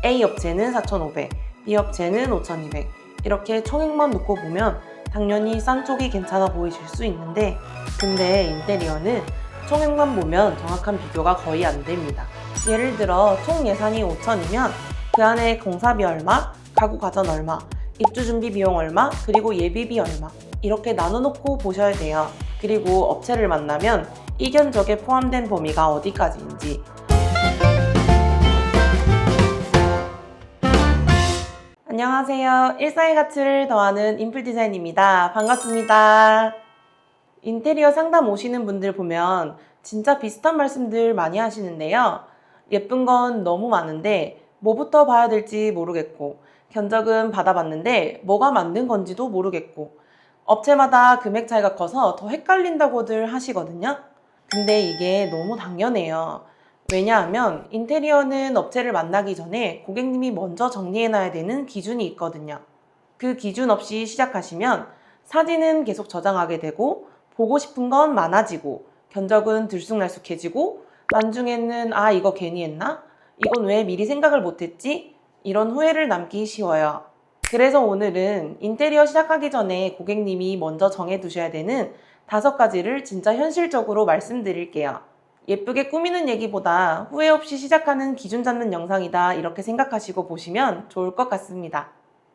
A 업체는 4,500, B 업체는 5,200 이렇게 총액만 놓고 보면 당연히 싼 쪽이 괜찮아 보이실 수 있는데 근데 인테리어는 총액만 보면 정확한 비교가 거의 안 됩니다. 예를 들어 총 예산이 5,000이면 그 안에 공사비 얼마, 가구 가전 얼마, 입주 준비 비용 얼마, 그리고 예비비 얼마 이렇게 나눠놓고 보셔야 돼요. 그리고 업체를 만나면 이 견적에 포함된 범위가 어디까지인지 안녕하세요. 일상의 가치를 더하는 인풀디자인입니다. 반갑습니다. 인테리어 상담 오시는 분들 보면 진짜 비슷한 말씀들 많이 하시는데요. 예쁜 건 너무 많은데 뭐부터 봐야 될지 모르겠고 견적은 받아봤는데 뭐가 맞는 건지도 모르겠고 업체마다 금액 차이가 커서 더 헷갈린다고들 하시거든요. 근데 이게 너무 당연해요. 왜냐하면 인테리어는 업체를 만나기 전에 고객님이 먼저 정리해놔야 되는 기준이 있거든요. 그 기준 없이 시작하시면 사진은 계속 저장하게 되고 보고 싶은 건 많아지고 견적은 들쑥날쑥해지고 나중에는 아 이거 괜히 했나? 이건 왜 미리 생각을 못했지? 이런 후회를 남기 쉬워요. 그래서 오늘은 인테리어 시작하기 전에 고객님이 먼저 정해두셔야 되는 5가지를 진짜 현실적으로 말씀드릴게요. 예쁘게 꾸미는 얘기보다 후회 없이 시작하는 기준 잡는 영상이다 이렇게 생각하시고 보시면 좋을 것 같습니다.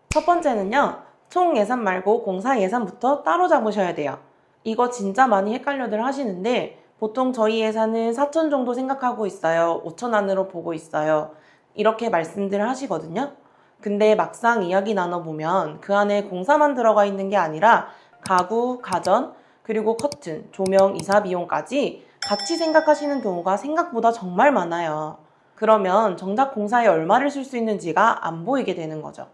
첫 번째는요. 총 예산 말고 공사 예산부터 따로 잡으셔야 돼요. 이거 진짜 많이 헷갈려들 하시는데 보통 저희 예산은 4천 정도 생각하고 있어요. 5천 안으로 보고 있어요. 이렇게 말씀들 하시거든요. 근데 막상 이야기 나눠보면 그 안에 공사만 들어가 있는 게 아니라 가구, 가전, 그리고 커튼, 조명, 이사 비용까지 같이 생각하시는 경우가 생각보다 정말 많아요. 그러면 정작 공사에 얼마를 쓸 수 있는지가 안 보이게 되는 거죠.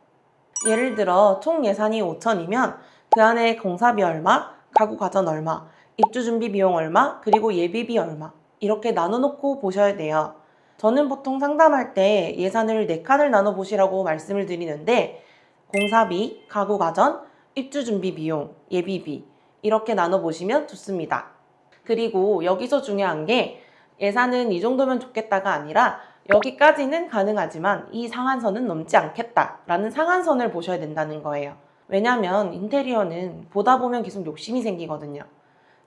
예를 들어 총 예산이 5천이면 그 안에 공사비 얼마, 가구 가전 얼마, 입주 준비 비용 얼마, 그리고 예비비 얼마 이렇게 나눠놓고 보셔야 돼요. 저는 보통 상담할 때 예산을 4칸을 나눠보시라고 말씀을 드리는데 공사비, 가구 가전, 입주 준비 비용, 예비비 이렇게 나눠보시면 좋습니다. 그리고 여기서 중요한 게 예산은 이 정도면 좋겠다가 아니라 여기까지는 가능하지만 이 상한선은 넘지 않겠다라는 상한선을 보셔야 된다는 거예요. 왜냐면 인테리어는 보다 보면 계속 욕심이 생기거든요.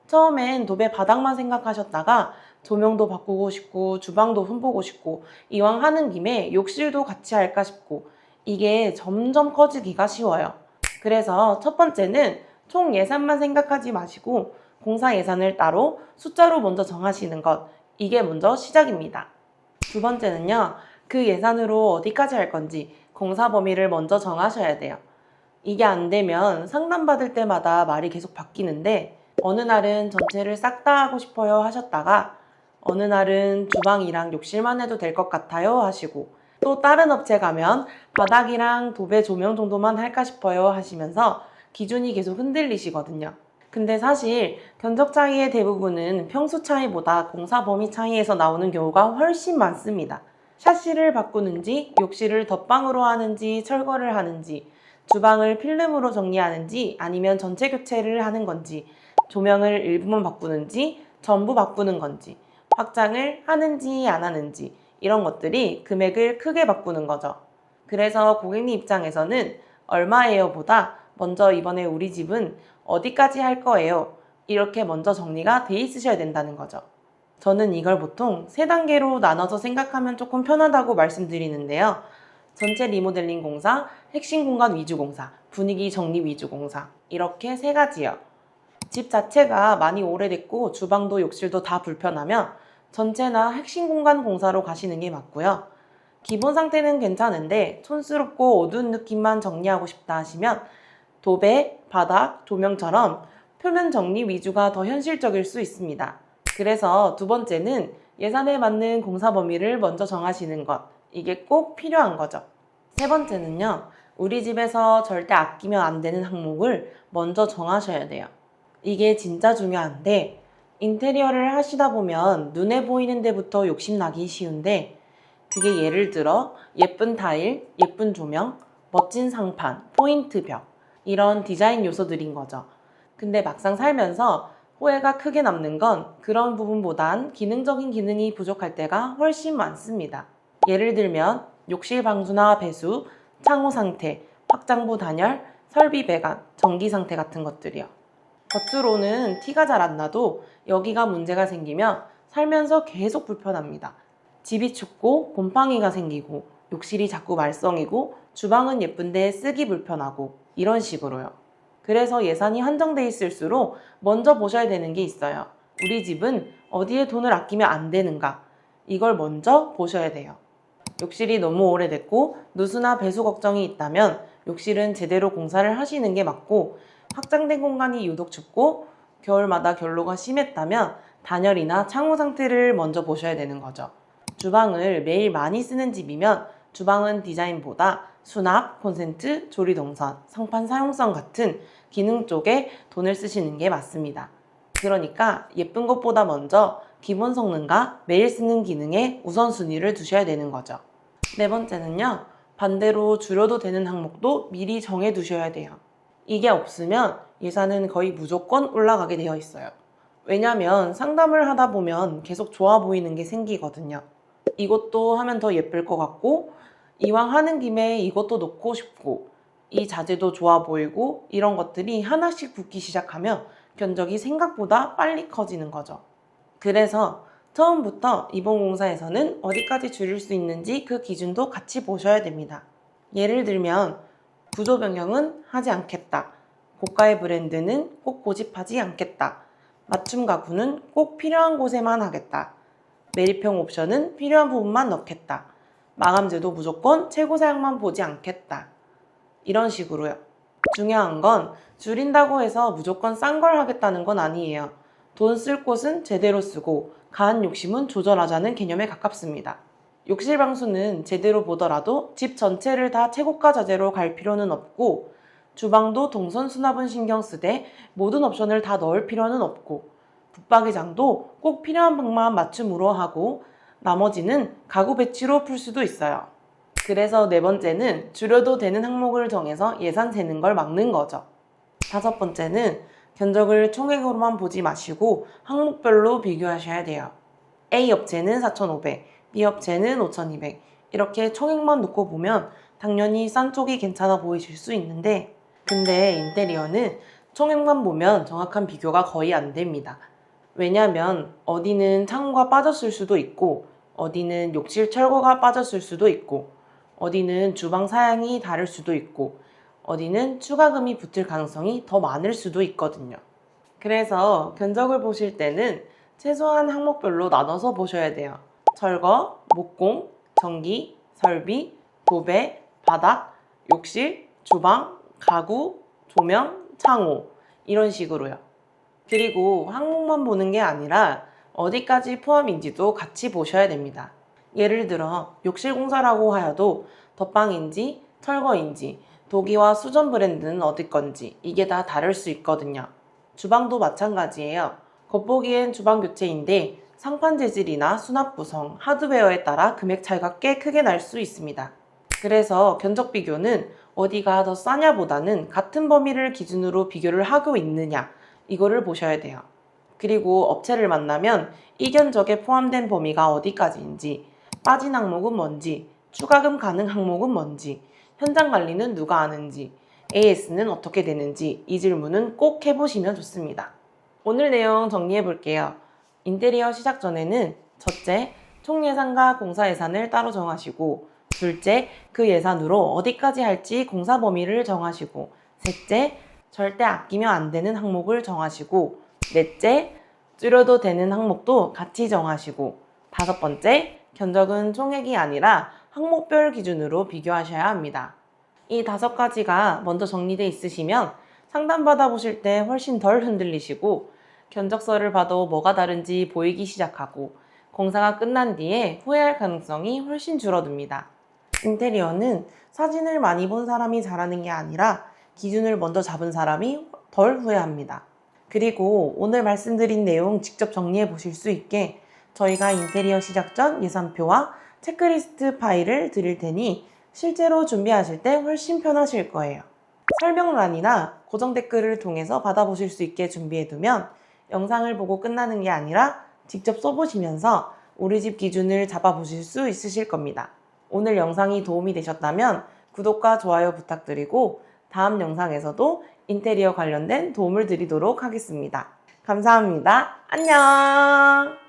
처음엔 도배 바닥만 생각하셨다가 조명도 바꾸고 싶고 주방도 손보고 싶고 이왕 하는 김에 욕실도 같이 할까 싶고 이게 점점 커지기가 쉬워요. 그래서 첫 번째는 총 예산만 생각하지 마시고 공사 예산을 따로 숫자로 먼저 정하시는 것 이게 먼저 시작입니다. 두 번째는요. 그 예산으로 어디까지 할 건지 공사 범위를 먼저 정하셔야 돼요. 이게 안 되면 상담받을 때마다 말이 계속 바뀌는데 어느 날은 전체를 싹 다 하고 싶어요 하셨다가 어느 날은 주방이랑 욕실만 해도 될 것 같아요 하시고 또 다른 업체 가면 바닥이랑 도배 조명 정도만 할까 싶어요 하시면서 기준이 계속 흔들리시거든요. 근데 사실 견적 차이의 대부분은 평수 차이보다 공사 범위 차이에서 나오는 경우가 훨씬 많습니다. 샤시를 바꾸는지, 욕실을 덧방으로 하는지, 철거를 하는지, 주방을 필름으로 정리하는지, 아니면 전체 교체를 하는 건지, 조명을 일부만 바꾸는지, 전부 바꾸는 건지, 확장을 하는지 안 하는지 이런 것들이 금액을 크게 바꾸는 거죠. 그래서 고객님 입장에서는 얼마예요 보다 먼저 이번에 우리 집은 어디까지 할 거예요? 이렇게 먼저 정리가 돼 있으셔야 된다는 거죠. 저는 이걸 보통 3단계로 나눠서 생각하면 조금 편하다고 말씀드리는데요. 전체 리모델링 공사, 핵심 공간 위주 공사, 분위기 정리 위주 공사 이렇게 3가지요. 집 자체가 많이 오래됐고 주방도 욕실도 다 불편하면 전체나 핵심 공간 공사로 가시는 게 맞고요. 기본 상태는 괜찮은데 촌스럽고 어두운 느낌만 정리하고 싶다 하시면 도배, 바닥, 조명처럼 표면 정리 위주가 더 현실적일 수 있습니다. 그래서 두 번째는 예산에 맞는 공사 범위를 먼저 정하시는 것. 이게 꼭 필요한 거죠. 세 번째는요. 우리 집에서 절대 아끼면 안 되는 항목을 먼저 정하셔야 돼요. 이게 진짜 중요한데 인테리어를 하시다 보면 눈에 보이는 데부터 욕심나기 쉬운데 그게 예를 들어 예쁜 타일, 예쁜 조명, 멋진 상판, 포인트 벽 이런 디자인 요소들인 거죠. 근데 막상 살면서 후회가 크게 남는 건 그런 부분보단 기능적인 기능이 부족할 때가 훨씬 많습니다. 예를 들면 욕실 방수나 배수, 창호 상태, 확장부 단열, 설비 배관, 전기 상태 같은 것들이요. 겉으로는 티가 잘 안 나도 여기가 문제가 생기면 살면서 계속 불편합니다. 집이 춥고 곰팡이가 생기고 욕실이 자꾸 말썽이고 주방은 예쁜데 쓰기 불편하고 이런 식으로요. 그래서 예산이 한정돼 있을수록 먼저 보셔야 되는 게 있어요. 우리 집은 어디에 돈을 아끼면 안 되는가? 이걸 먼저 보셔야 돼요. 욕실이 너무 오래됐고 누수나 배수 걱정이 있다면 욕실은 제대로 공사를 하시는 게 맞고, 확장된 공간이 유독 춥고 겨울마다 결로가 심했다면 단열이나 창호 상태를 먼저 보셔야 되는 거죠. 주방을 매일 많이 쓰는 집이면 주방은 디자인보다 수납, 콘센트, 조리동선, 상판 사용성 같은 기능 쪽에 돈을 쓰시는 게 맞습니다. 그러니까 예쁜 것보다 먼저 기본 성능과 매일 쓰는 기능에 우선순위를 두셔야 되는 거죠. 네 번째는요, 반대로 줄여도 되는 항목도 미리 정해 두셔야 돼요. 이게 없으면 예산은 거의 무조건 올라가게 되어 있어요. 왜냐면 상담을 하다 보면 계속 좋아 보이는 게 생기거든요. 이것도 하면 더 예쁠 것 같고, 이왕 하는 김에 이것도 넣고 싶고, 이 자재도 좋아 보이고, 이런 것들이 하나씩 붙기 시작하면 견적이 생각보다 빨리 커지는 거죠. 그래서 처음부터 이번 공사에서는 어디까지 줄일 수 있는지 그 기준도 같이 보셔야 됩니다. 예를 들면 구조 변경은 하지 않겠다. 고가의 브랜드는 꼭 고집하지 않겠다. 맞춤 가구는 꼭 필요한 곳에만 하겠다. 매립형 옵션은 필요한 부분만 넣겠다. 마감재도 무조건 최고 사양만 보지 않겠다. 이런 식으로요. 중요한 건 줄인다고 해서 무조건 싼 걸 하겠다는 건 아니에요. 돈 쓸 곳은 제대로 쓰고 가한 욕심은 조절하자는 개념에 가깝습니다. 욕실 방수는 제대로 보더라도 집 전체를 다 최고가 자재로 갈 필요는 없고, 주방도 동선 수납은 신경 쓰되 모든 옵션을 다 넣을 필요는 없고, 붙박이장도 꼭 필요한 방만 맞춤으로 하고 나머지는 가구 배치로 풀 수도 있어요. 그래서 네 번째는 줄여도 되는 항목을 정해서 예산 세는 걸 막는 거죠. 다섯 번째는 견적을 총액으로만 보지 마시고 항목별로 비교하셔야 돼요. A 업체는 4,500, B 업체는 5,200 이렇게 총액만 놓고 보면 당연히 싼 쪽이 괜찮아 보이실 수 있는데, 근데 인테리어는 총액만 보면 정확한 비교가 거의 안 됩니다. 왜냐면 어디는 창호가 빠졌을 수도 있고, 어디는 욕실 철거가 빠졌을 수도 있고, 어디는 주방 사양이 다를 수도 있고, 어디는 추가금이 붙을 가능성이 더 많을 수도 있거든요. 그래서 견적을 보실 때는 최소한 항목별로 나눠서 보셔야 돼요. 철거, 목공, 전기, 설비, 도배, 바닥, 욕실, 주방, 가구, 조명, 창호 이런 식으로요. 그리고 항목만 보는 게 아니라 어디까지 포함인지도 같이 보셔야 됩니다. 예를 들어 욕실 공사라고 하여도 덧방인지 철거인지 도기와 수전 브랜드는 어디 건지 이게 다 다를 수 있거든요. 주방도 마찬가지예요. 겉보기엔 주방 교체인데 상판 재질이나 수납 구성, 하드웨어에 따라 금액 차이가 꽤 크게 날 수 있습니다. 그래서 견적 비교는 어디가 더 싸냐 보다는 같은 범위를 기준으로 비교를 하고 있느냐, 이거를 보셔야 돼요. 그리고 업체를 만나면 이 견적에 포함된 범위가 어디까지인지, 빠진 항목은 뭔지, 추가금 가능 항목은 뭔지, 현장 관리는 누가 하는지, AS는 어떻게 되는지 이 질문은 꼭 해보시면 좋습니다. 오늘 내용 정리해 볼게요. 인테리어 시작 전에는 첫째, 총 예산과 공사 예산을 따로 정하시고, 둘째, 그 예산으로 어디까지 할지 공사 범위를 정하시고, 셋째, 절대 아끼면 안 되는 항목을 정하시고, 넷째, 줄여도 되는 항목도 같이 정하시고, 다섯 번째, 견적은 총액이 아니라 항목별 기준으로 비교하셔야 합니다. 이 5가지가 먼저 정리되어 있으시면 상담 받아보실 때 훨씬 덜 흔들리시고, 견적서를 봐도 뭐가 다른지 보이기 시작하고, 공사가 끝난 뒤에 후회할 가능성이 훨씬 줄어듭니다. 인테리어는 사진을 많이 본 사람이 잘하는 게 아니라 기준을 먼저 잡은 사람이 덜 후회합니다. 그리고 오늘 말씀드린 내용 직접 정리해 보실 수 있게 저희가 인테리어 시작 전 예산표와 체크리스트 파일을 드릴 테니 실제로 준비하실 때 훨씬 편하실 거예요. 설명란이나 고정 댓글을 통해서 받아보실 수 있게 준비해두면 영상을 보고 끝나는 게 아니라 직접 써보시면서 우리 집 기준을 잡아보실 수 있으실 겁니다. 오늘 영상이 도움이 되셨다면 구독과 좋아요 부탁드리고 다음 영상에서도 인테리어 관련된 도움을 드리도록 하겠습니다. 감사합니다. 안녕!